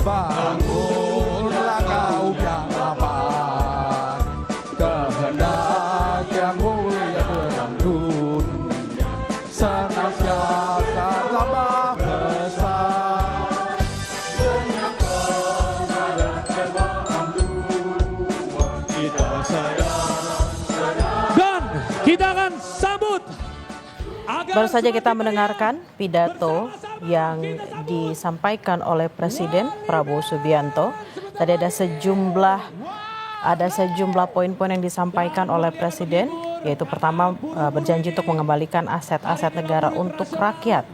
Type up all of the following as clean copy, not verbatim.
Bangunlah kau yang lapar, kehendak yang mulia dalam dunia, senantiasa tambah besar. Banyak kepada Tuhan kita sayang. Dan kita akan sambut. Baru saja kita mendengarkan pidato yang disampaikan oleh Presiden Prabowo Subianto. Tadi ada sejumlah poin-poin yang disampaikan oleh Presiden, yaitu pertama berjanji untuk mengembalikan aset-aset negara untuk rakyat.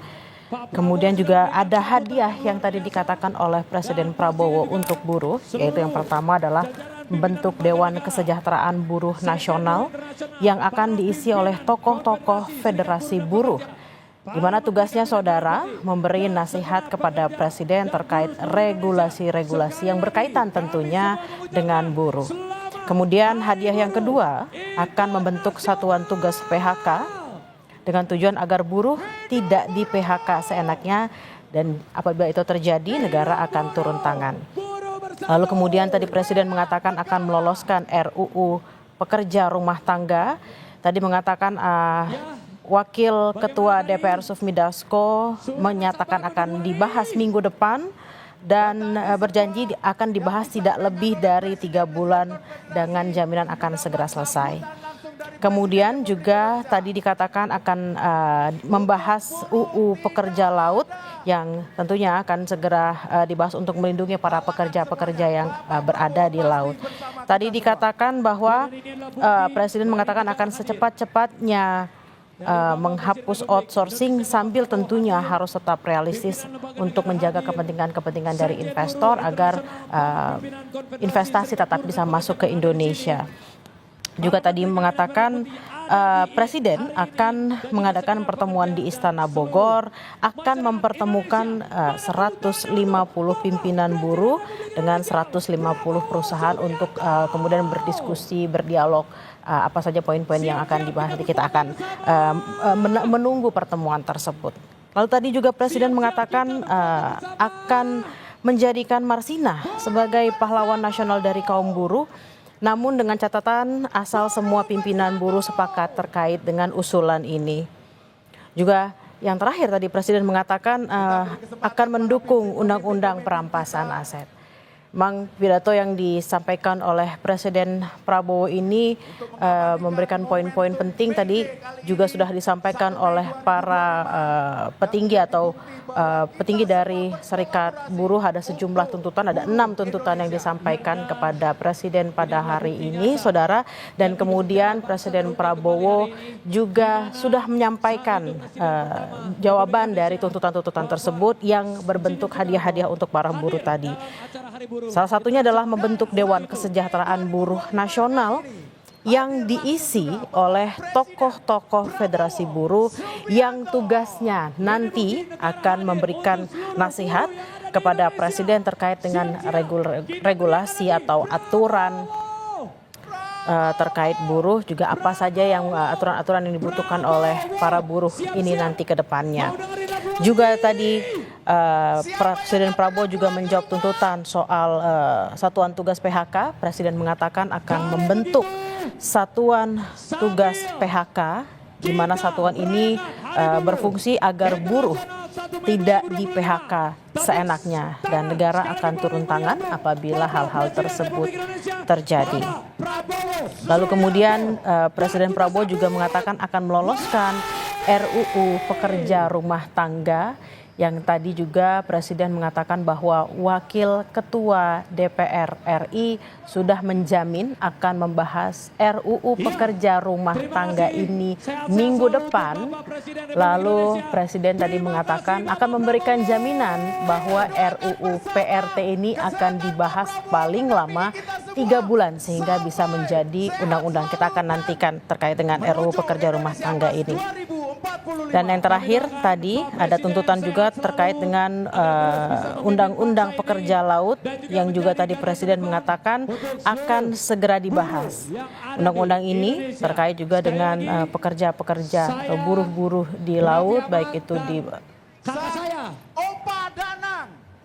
Kemudian juga ada hadiah yang tadi dikatakan oleh Presiden Prabowo untuk buruh, yaitu yang pertama adalah membentuk Dewan Kesejahteraan Buruh Nasional yang akan diisi oleh tokoh-tokoh Federasi Buruh, di mana tugasnya saudara memberi nasihat kepada Presiden terkait regulasi-regulasi yang berkaitan tentunya dengan buruh. Kemudian hadiah yang kedua akan membentuk satuan tugas PHK dengan tujuan agar buruh tidak di PHK seenaknya, dan apabila itu terjadi negara akan turun tangan. Lalu kemudian tadi Presiden mengatakan akan meloloskan RUU pekerja rumah tangga. Tadi mengatakan Wakil Ketua DPR Sufmi Dasko menyatakan akan dibahas minggu depan dan berjanji akan dibahas tidak lebih dari 3 bulan dengan jaminan akan segera selesai. Kemudian juga tadi dikatakan akan membahas UU pekerja laut yang tentunya akan segera dibahas untuk melindungi para pekerja-pekerja yang berada di laut. Tadi dikatakan bahwa Presiden mengatakan akan secepat-cepatnya menghapus outsourcing sambil tentunya harus tetap realistis untuk menjaga kepentingan-kepentingan dari investor agar investasi tetap bisa masuk ke Indonesia. Juga tadi mengatakan Presiden akan mengadakan pertemuan di Istana Bogor, akan mempertemukan 150 pimpinan buruh dengan 150 perusahaan untuk kemudian berdiskusi, berdialog apa saja poin-poin yang akan dibahas. Kita akan menunggu pertemuan tersebut. Lalu tadi juga Presiden mengatakan akan menjadikan Marsina sebagai pahlawan nasional dari kaum buruh, namun dengan catatan asal semua pimpinan buruh sepakat terkait dengan usulan ini. Juga yang terakhir tadi Presiden mengatakan akan mendukung undang-undang perampasan aset. Memang pidato yang disampaikan oleh Presiden Prabowo ini memberikan poin-poin penting. Tadi juga sudah disampaikan oleh para petinggi atau petinggi dari Serikat Buruh. Ada sejumlah tuntutan, ada 6 tuntutan yang disampaikan kepada Presiden pada hari ini, saudara. Dan kemudian Presiden Prabowo juga sudah menyampaikan jawaban dari tuntutan-tuntutan tersebut yang berbentuk hadiah-hadiah untuk para buruh tadi. Salah satunya adalah membentuk Dewan Kesejahteraan Buruh Nasional yang diisi oleh tokoh-tokoh Federasi Buruh yang tugasnya nanti akan memberikan nasihat kepada Presiden terkait dengan regulasi atau aturan terkait buruh, juga apa saja yang aturan-aturan yang dibutuhkan oleh para buruh ini nanti ke depannya. Juga tadi Presiden Prabowo juga menjawab tuntutan soal satuan tugas PHK. Presiden mengatakan akan membentuk satuan tugas PHK, di mana satuan ini berfungsi agar buruh tidak di PHK seenaknya dan negara akan turun tangan apabila hal-hal tersebut terjadi. Lalu kemudian Presiden Prabowo juga mengatakan akan meloloskan RUU Pekerja Rumah Tangga yang tadi juga Presiden mengatakan bahwa Wakil Ketua DPR RI sudah menjamin akan membahas RUU Pekerja Rumah Tangga ini minggu depan. Lalu Presiden tadi mengatakan akan memberikan jaminan bahwa RUU PRT ini akan dibahas paling lama 3 bulan sehingga bisa menjadi undang-undang. Kita akan nantikan terkait dengan RUU Pekerja Rumah Tangga ini. Dan yang terakhir tadi ada tuntutan juga terkait dengan Undang-Undang Pekerja Laut yang juga tadi Presiden mengatakan akan segera dibahas. Undang-undang ini terkait juga dengan pekerja-pekerja atau buruh-buruh di laut, baik itu di